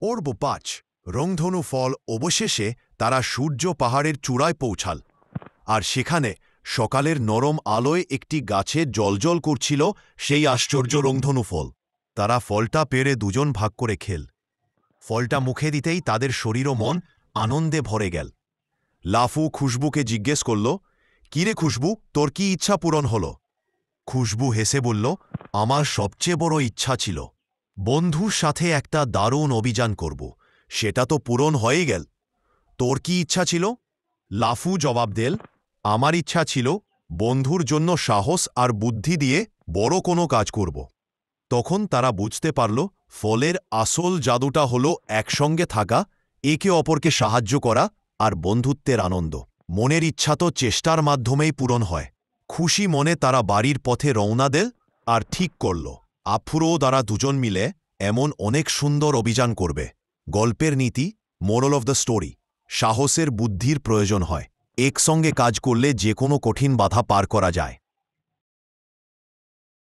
পর্ব ৫ রংধনু ফল। অবশেষে তারা সূর্য পাহাড়ের চূড়ায় পৌঁছাল, আর সেখানে সকালের নরম আলোয় একটি গাছে জ্বলজ্বল করছিল সেই আশ্চর্য রংধনু ফল। তারা ফলটা পেড়ে দুজন ভাগ করে খেল। ফলটা মুখে দিতেই তাদের শরীর ও মন আনন্দে ভরে গেল। লাফু খুশবুকে জিজ্ঞেস করল, কিরে খুশবু, তোর কি ইচ্ছা পূরণ হল? খুশবু হেসে বলল, আমার সবচেয়ে বড় ইচ্ছা ছিল বন্ধুর সাথে একটা দারুণ অভিযান করব। সেটা তো পূরণ হয়ে গেল। তোর কি ইচ্ছা ছিল? লাফু জবাব দেল, আমার ইচ্ছা ছিল বন্ধুর জন্য সাহস আর বুদ্ধি দিয়ে বড় কোনো কাজ করব। তখন তারা বুঝতে পারল ফলের আসল জাদুটা হলো একসঙ্গে থাকা, একে অপরকে সাহায্য করা আর বন্ধুত্বের আনন্দ। মনের ইচ্ছা তো চেষ্টার মাধ্যমেই পূরণ হয়। খুশি মনে তারা বাড়ির পথে রওনা দেল আর ঠিক করল আফুরো দ্বারা দুজন মিলে এমন অনেক সুন্দর অভিযান করবে। গল্পের নীতি, মোরাল অফ দ্য স্টোরি, সাহসের বুদ্ধির প্রয়োজন হয়। একসঙ্গে কাজ করলে যে কোনো কঠিন বাধা পার করা যায়।